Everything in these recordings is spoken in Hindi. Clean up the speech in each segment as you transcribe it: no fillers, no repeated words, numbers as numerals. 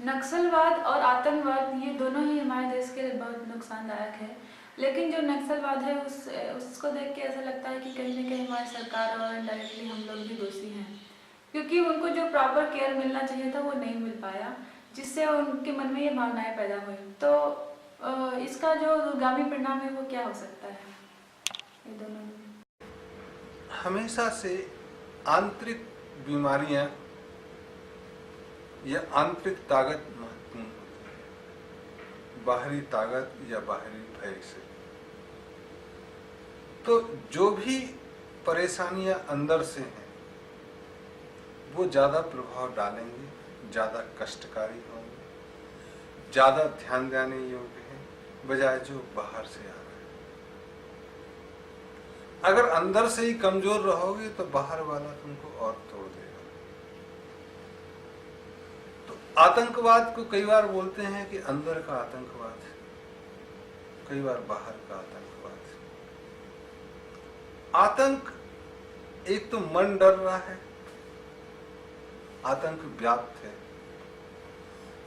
नक्सलवाद और आतंकवाद ये दोनों ही हमारे देश के लिए बहुत नुकसानदायक है। लेकिन जो नक्सलवाद है उसको देख के ऐसा लगता है कि कहीं न कहीं हमारी सरकार और इनडायरेक्टली हम लोग भी दोषी हैं, क्योंकि उनको जो प्रॉपर केयर मिलना चाहिए था वो नहीं मिल पाया, जिससे उनके मन में ये भावनाएं पैदा हुई। तो इसका जो दूरगामी परिणाम है वो क्या हो सकता है? ये दोनों हमेशा से आंतरिक बीमारियां या आंतरिक ताकत महत्वपूर्ण होती है, बाहरी ताकत या बाहरी भय से। तो जो भी परेशानियां अंदर से हैं वो ज्यादा प्रभाव डालेंगे, ज्यादा कष्टकारी होंगे, ज्यादा ध्यान देने योग्य हैं, बजाय जो बाहर से आ रहे हैं। अगर अंदर से ही कमजोर रहोगे तो बाहर वाला तुमको और तोड़ देगा। तो आतंकवाद को कई बार बोलते हैं कि अंदर का आतंकवाद, कई बार बाहर का आतंकवाद। आतंक एक तो मन डर रहा है, आतंक व्याप्त है,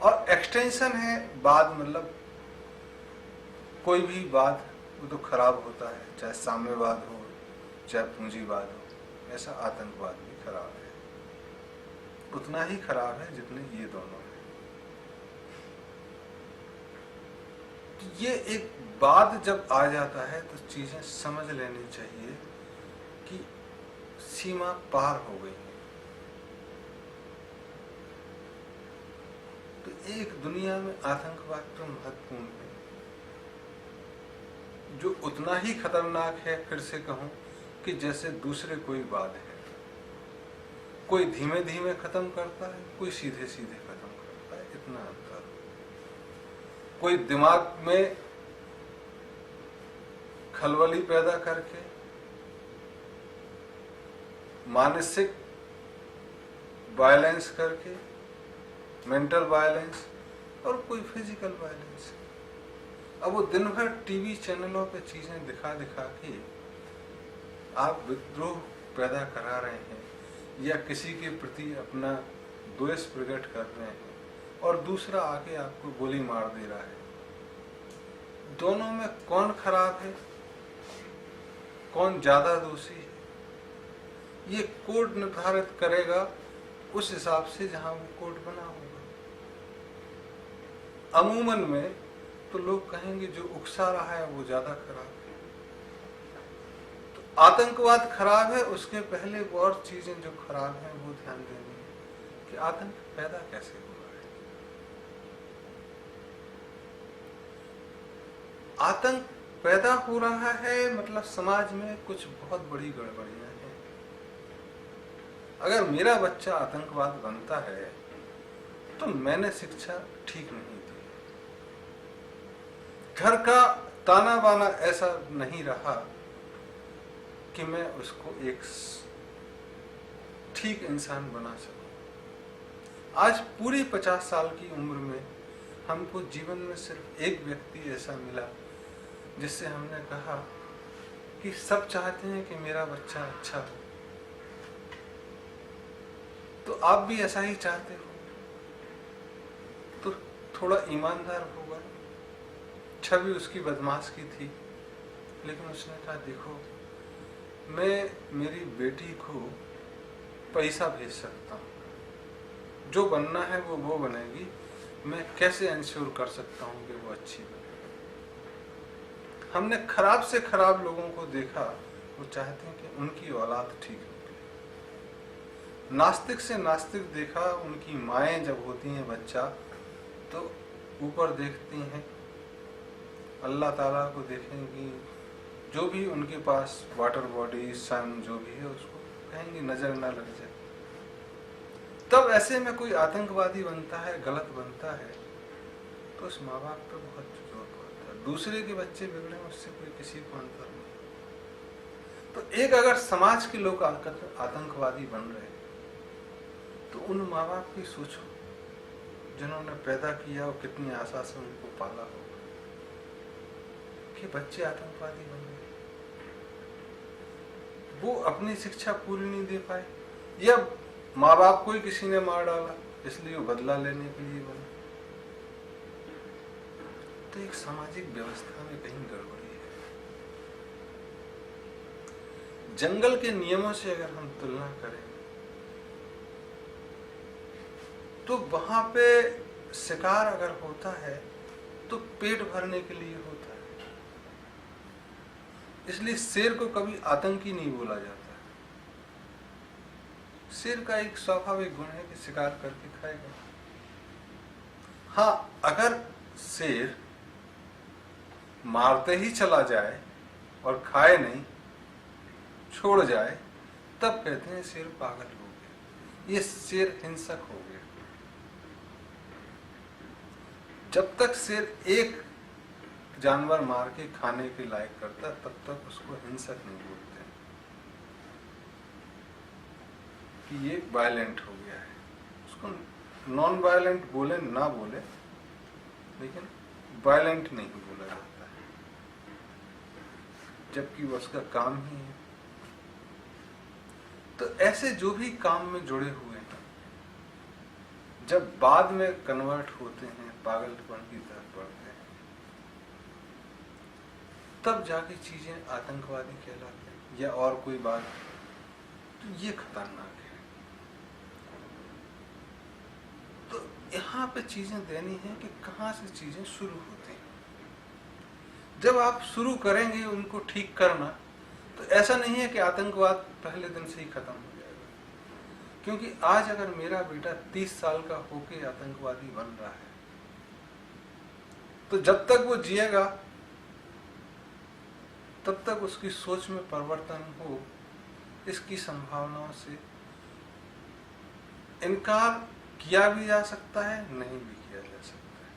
और एक्सटेंशन है बाद, मतलब कोई भी बाद वो तो खराब होता है, चाहे साम्यवाद हो चाहे पूंजीवाद हो, ऐसा आतंकवाद भी खराब है, उतना ही खराब है जितने ये दोनों हैं। ये एक बाद जब आ जाता है तो चीजें समझ लेनी चाहिए कि सीमा पार हो गई है। तो एक दुनिया में आतंकवाद तो महत्वपूर्ण है, जो उतना ही खतरनाक है, फिर से कहूं, कि जैसे दूसरे कोई बात है। कोई धीमे धीमे खत्म करता है, कोई सीधे सीधे खत्म करता है, इतना अंतर। कोई दिमाग में खलबली पैदा करके, मानसिक वायलेंस करके, मेंटल वायलेंस, और कोई फिजिकल वायलेंस। अब वो दिन भर टीवी चैनलों पे चीजें दिखा दिखा के आप विद्रोह पैदा करा रहे हैं या किसी के प्रति अपना द्वेष प्रकट कर रहे हैं, और दूसरा आके आपको गोली मार दे रहा है। दोनों में कौन खराब है, कौन ज्यादा दोषी है, ये कोड निर्धारित करेगा उस हिसाब से जहां वो कोड बना होगा। अमूमन में तो लोग कहेंगे जो उकसा रहा है वो ज्यादा खराब है। तो आतंकवाद खराब है, उसके पहले वो और चीजें जो खराब हैं वो ध्यान देनी है कि आतंक पैदा कैसे हुआ है। आतंक पैदा हो रहा है मतलब समाज में कुछ बहुत बड़ी गड़बड़ियां हैं। अगर मेरा बच्चा आतंकवाद बनता है तो मैंने शिक्षा ठीक नहीं दी, घर का ताना बाना ऐसा नहीं रहा कि मैं उसको एक ठीक इंसान बना सकूं। आज पूरी 50 साल की उम्र में हमको जीवन में सिर्फ एक व्यक्ति ऐसा मिला जिससे हमने कहा कि सब चाहते हैं कि मेरा बच्चा अच्छा हो, तो आप भी ऐसा ही चाहते हो तो थोड़ा ईमानदार होगा। छवि उसकी बदमाश की थी, लेकिन उसने कहा देखो मैं मेरी बेटी को पैसा भेज सकता हूँ, जो बनना है वो बनेगी, मैं कैसे इंश्योर कर सकता हूँ कि वो अच्छी बने। हमने खराब से खराब लोगों को देखा, वो चाहते हैं कि उनकी औलाद ठीक हो। नास्तिक से नास्तिक देखा, उनकी माएँ जब होती हैं बच्चा तो ऊपर देखती हैं, अल्लाह ताला को देखेंगी, जो भी उनके पास वाटर बॉडी सन जो भी है उसको कहेंगी नजर ना लग जाए। तब ऐसे में कोई आतंकवादी बनता है, गलत बनता है, तो उस माँ बाप पे बहुत जोर पड़ता है। दूसरे के बच्चे बिगड़े उससे कोई किसी को अंतर नहीं। तो एक अगर समाज के लोग आतंकवादी बन रहे तो उन माँ बाप की सोचो जिन्होंने पैदा किया और कितनी आशा से उनको पाला होगा कि बच्चे आतंकवादी बन गए। वो अपनी शिक्षा पूरी नहीं दे पाए, या माँ बाप को ही किसी ने मार डाला इसलिए वो बदला लेने के लिए बने। तो एक सामाजिक व्यवस्था में कहीं गड़बड़ी है। जंगल के नियमों से अगर हम तुलना करें तो वहां पे शिकार अगर होता है तो पेट भरने के लिए होता है, इसलिए शेर को कभी आतंकी नहीं बोला जाता। शेर का एक स्वाभाविक गुण है कि शिकार करके खाएगा। हाँ, अगर शेर मारते ही चला जाए और खाए नहीं, छोड़ जाए, तब कहते हैं शेर पागल हो गया, ये शेर हिंसक हो गया। जब तक शेर एक जानवर मार के खाने के लायक करता है तब तक उसको हिंसक नहीं बोलते कि ये वायलेंट हो गया है। उसको नॉन वायलेंट बोले ना बोले, लेकिन वायलेंट नहीं बोला जाता है, जबकि वो उसका काम ही है। तो ऐसे जो भी काम में जुड़े हुए हैं, जब बाद में कन्वर्ट होते हैं, पागलपन की तरफ बढ़ते हैं, तब जाके चीजें आतंकवादी कहलाते हैं या और कोई बात, तो ये खतरनाक है। तो यहाँ पे चीजें देनी है कि कहाँ से चीजें शुरू होती हैं। जब आप शुरू करेंगे उनको ठीक करना, तो ऐसा नहीं है कि आतंकवाद पहले दिन से ही खत्म हो जाएगा। क्योंकि आज अगर मेरा बेटा 30 साल का होके आतंकवादी बन रहा है, तो जब तक वो जिएगा तब तक उसकी सोच में परिवर्तन हो, इसकी संभावनाओं से इनकार किया भी जा सकता है, नहीं भी किया जा सकता है।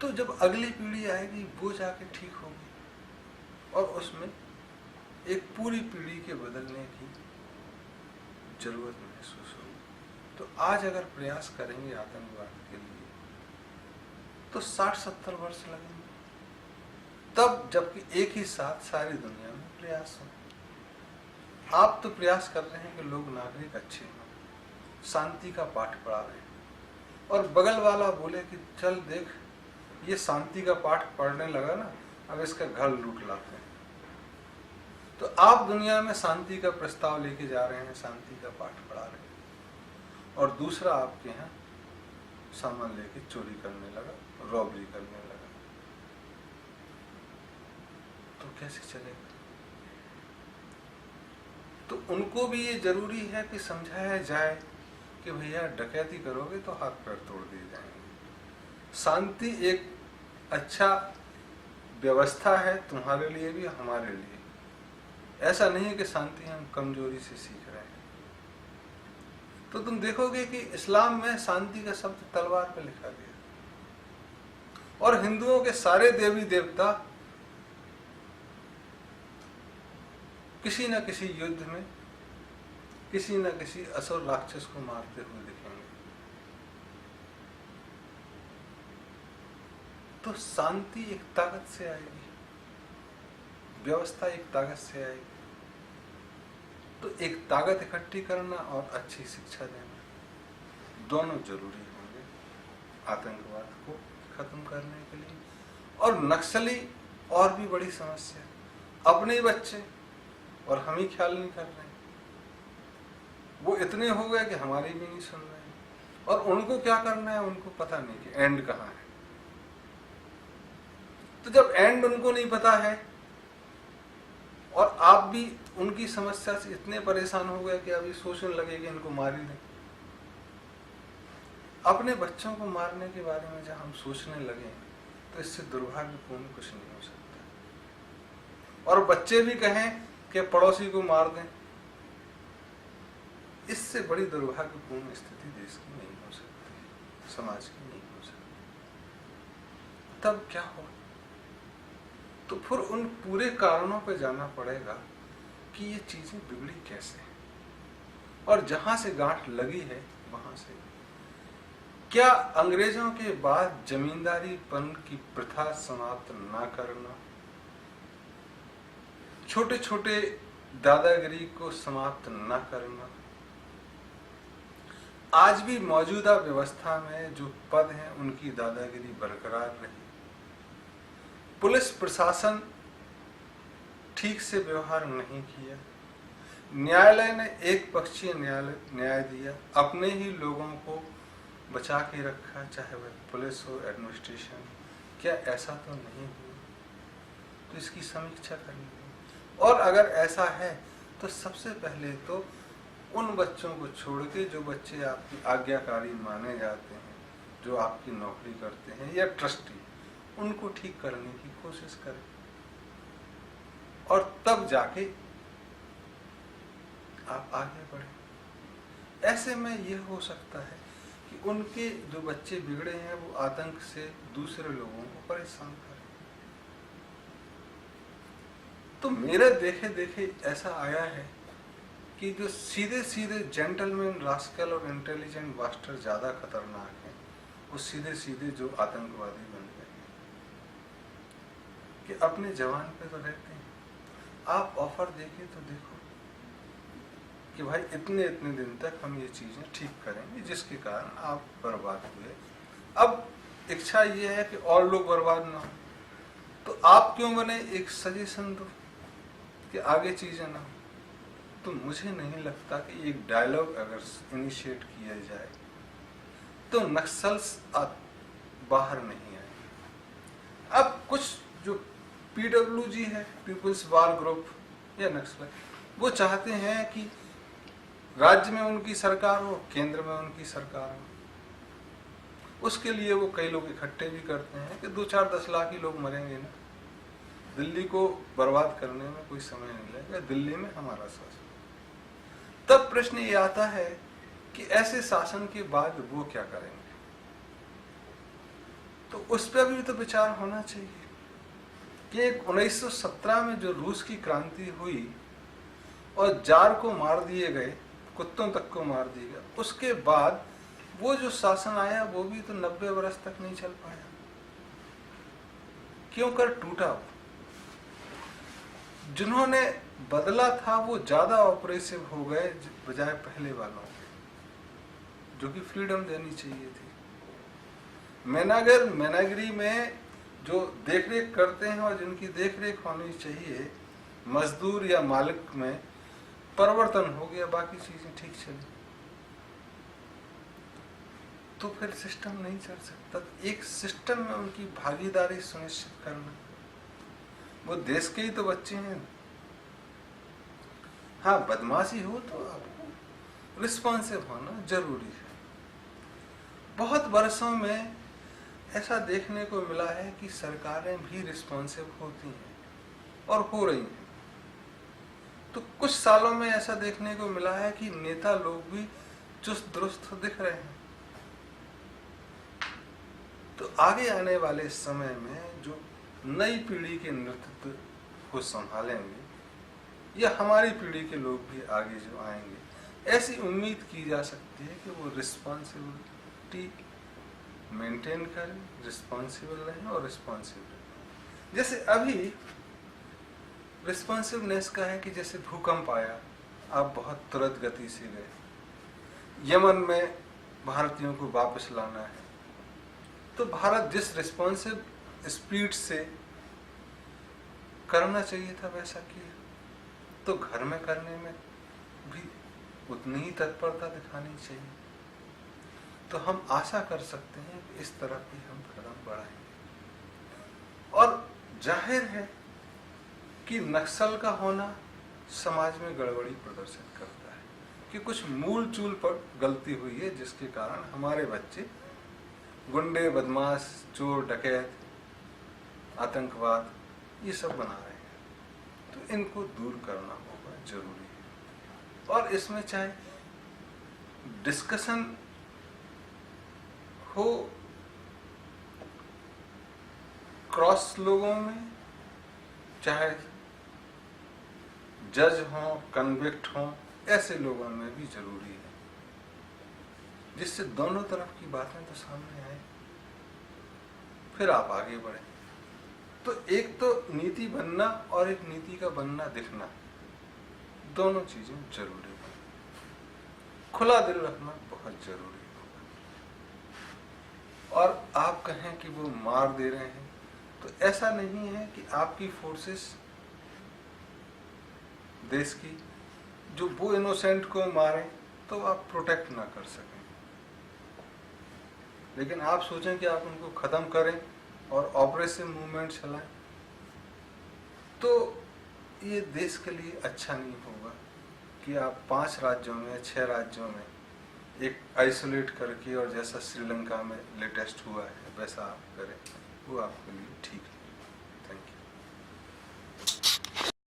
तो जब अगली पीढ़ी आएगी वो जाके ठीक होगी और उसमें एक पूरी पीढ़ी के बदलने की जरूरत महसूस होगी। तो आज अगर प्रयास करेंगे आतंकवाद के लिए तो 60-70 वर्ष लगेंगे, तब जबकि एक ही साथ सारी दुनिया में प्रयास हो। आप तो प्रयास कर रहे हैं कि लोग नागरिक अच्छे हों, शांति का पाठ पढ़ा रहे हैं, और बगल वाला बोले कि चल देख ये शांति का पाठ पढ़ने लगा ना, अब इसका घर लूट लाते हैं। तो आप दुनिया में शांति का प्रस्ताव लेके जा रहे हैं, शांति का पाठ पढ़ा रहे हैं, और दूसरा आपके यहाँ सामान लेके चोरी करने लगा, रॉबरी करने लगा, तो कैसे चलेगा? तो उनको भी ये जरूरी है कि समझाया जाए कि भैया डकैती करोगे तो हाथ पैर तोड़ दिए जाएंगे। शांति एक अच्छा व्यवस्था है तुम्हारे लिए भी, हमारे लिए। ऐसा नहीं है कि शांति हम कमजोरी से सीख रहे हैं। तो तुम देखोगे कि इस्लाम में शांति का शब्द तलवार पे लिखा गया, और हिंदुओं के सारे देवी देवता किसी न किसी युद्ध में किसी न किसी असुर राक्षस को मारते हुए दिखेंगे। तो शांति एक ताकत से आएगी, व्यवस्था एक ताकत से आएगी। तो एक ताकत इकट्ठी करना और अच्छी शिक्षा देना दोनों जरूरी होंगे आतंकवाद को खत्म करने के लिए। और नक्सली और भी बड़ी समस्या, अपने ही बच्चे और हम ही ख्याल नहीं कर रहे हैं। वो इतने हो गए कि हमारी भी नहीं सुन रहे हैं, और उनको क्या करना है उनको पता नहीं कि एंड कहाँ है। तो जब एंड उनको नहीं पता है और आप भी उनकी समस्या से इतने परेशान हो गए कि अभी सोचने लगे कि इनको मार ही दें। अपने बच्चों को मारने के बारे में जब हम सोचने लगे तो इससे दुर्भाग्यपूर्ण कुछ नहीं हो सकता। और बच्चे भी कहें कि पड़ोसी को मार दें, इससे बड़ी दुर्भाग्यपूर्ण स्थिति देश की नहीं हो सकती, समाज की नहीं हो सकती। तब क्या हो? तो फिर उन पूरे कारणों पे जाना पड़ेगा कि ये चीजें बिगड़ी कैसे, और जहां से गांठ लगी है वहां से क्या अंग्रेजों के बाद जमींदारीपन की प्रथा समाप्त ना करना, छोटे छोटे दादागिरी को समाप्त न करना, आज भी मौजूदा व्यवस्था में जो पद हैं उनकी दादागिरी बरकरार रही। पुलिस प्रशासन ठीक से व्यवहार नहीं किया। न्यायालय ने एक पक्षीय न्याय दिया, अपने ही लोगों को बचा के रखा, चाहे वह पुलिस हो, एडमिनिस्ट्रेशन। क्या ऐसा तो नहीं हुआ? तो इसकी समीक्षा करनी है। और अगर ऐसा है तो सबसे पहले तो उन बच्चों को छोड़ के जो बच्चे आपकी आज्ञाकारी माने जाते हैं, जो आपकी नौकरी करते हैं या ट्रस्टी, उनको ठीक करने की कोशिश करें और तब जाके आप आगे बढ़े। ऐसे में यह हो सकता है कि उनके जो बच्चे बिगड़े हैं वो आतंक से दूसरे लोगों को परेशान करें। तो मेरे देखे देखे ऐसा आया है कि जो सीधे सीधे जेंटलमैन रास्कल और इंटेलिजेंट बास्टर ज्यादा खतरनाक हैं, वो सीधे सीधे जो आतंकवादी बन गए हैं कि अपने जवान पे तो रहते हैं। आप ऑफर देके तो देखो कि भाई इतने इतने दिन तक हम ये चीजें ठीक करेंगे, जिसके कारण आप बर्बाद हुए। अब इच्छा ये है कि और लोग बर्बाद ना हो, तो आप क्यों बने एक सजेशन दो कि आगे चीजें ना हो। तो मुझे नहीं लगता कि एक डायलॉग अगर इनिशिएट किया जाए तो नक्सल्स बाहर नहीं आए। अब कुछ जो पीडब्ल्यूजी है, पीपल्स वार ग्रुप या नक्सल, वो चाहते हैं कि राज्य में उनकी सरकार हो, केंद्र में उनकी सरकार हो। उसके लिए वो कई लोग इकट्ठे भी करते हैं कि 2-4-10 लाख ही लोग मरेंगे ना, दिल्ली को बर्बाद करने में कोई समय नहीं लगेगा, दिल्ली में हमारा शासन। तब प्रश्न ये आता है कि ऐसे शासन के बाद वो क्या करेंगे। तो उस पर भी तो विचार होना चाहिए कि 1917 में जो रूस की क्रांति हुई और जार को मार दिए गए, कुत्तों तक को मार दिया गया, उसके बाद वो जो शासन आया वो भी तो 90 वर्ष तक नहीं चल पाया। क्यों कर टूटा वो? जिन्होंने बदला था वो ज्यादा ऑपरेसिव हो गए बजाय पहले वालों के, जो कि फ्रीडम देनी चाहिए थी। मैनागिरी में जो देखरेख करते हैं और जिनकी देखरेख होनी चाहिए, मजदूर या मालिक में परिवर्तन हो गया, बाकी चीजें ठीक चली, तो फिर सिस्टम नहीं चल सकता। एक सिस्टम में उनकी भागीदारी सुनिश्चित करना, वो देश के ही तो बच्चे हैं। हाँ, बदमाशी हो तो आपको रिस्पॉन्सिव होना जरूरी है। बहुत वर्षों में ऐसा देखने को मिला है कि सरकारें भी रिस्पॉन्सिव होती हैं और हो रही हैं। तो कुछ सालों में ऐसा देखने को मिला है कि नेता लोग भी चुस्त दुरुस्त दिख रहे हैं। तो आगे आने वाले समय में जो नई पीढ़ी के नेतृत्व को संभालेंगे या हमारी पीढ़ी के लोग भी आगे जो आएंगे, ऐसी उम्मीद की जा सकती है कि वो रिस्पॉन्सिबिलिटी मेंटेन करें, रिस्पॉन्सिबल रहें और रिस्पॉन्सिव रहें। जैसे अभी रिस्पॉन्सिवनेस का है कि जैसे भूकंप आया, आप बहुत तुरंत गति से गए। यमन में भारतीयों को वापस लाना है, तो भारत जिस रिस्पॉन्सिव स्पीड से करना चाहिए था वैसा किया। तो घर में करने में भी उतनी ही तत्परता दिखानी चाहिए। तो हम आशा कर सकते हैं कि इस तरफ भी हम कदम बढ़ाएंगे। और जाहिर है कि नक्सल का होना समाज में गड़बड़ी प्रदर्शित करता है कि कुछ मूल चूल पर गलती हुई है, जिसके कारण हमारे बच्चे गुंडे, बदमाश, चोर, डकैत, आतंकवाद ये सब बना रहे हैं। तो इनको दूर करना होगा, जरूरी है। और इसमें चाहे डिस्कशन हो क्रॉस लोगों में, चाहे जज हों, कन्विक्ट हों, ऐसे लोगों में भी जरूरी है, जिससे दोनों तरफ की बातें तो सामने आए, फिर आप आगे बढ़े। तो एक तो नीति बनना और एक नीति का बनना दिखना, दोनों चीजें जरूरी है। खुला दिल रखना बहुत जरूरी होगा। और आप कहें कि वो मार दे रहे हैं, तो ऐसा नहीं है कि आपकी फोर्सेस देश की जो वो इनोसेंट को मारे तो आप प्रोटेक्ट ना कर सकें, लेकिन आप सोचें कि आप उनको खत्म करें और ऑपरेशन मूवमेंट चलाएं, तो ये देश के लिए अच्छा नहीं होगा कि आप 5 राज्यों में 6 राज्यों में एक आइसोलेट करके और जैसा श्रीलंका में लेटेस्ट हुआ है वैसा आप करें, वो आपके लिए ठीक है।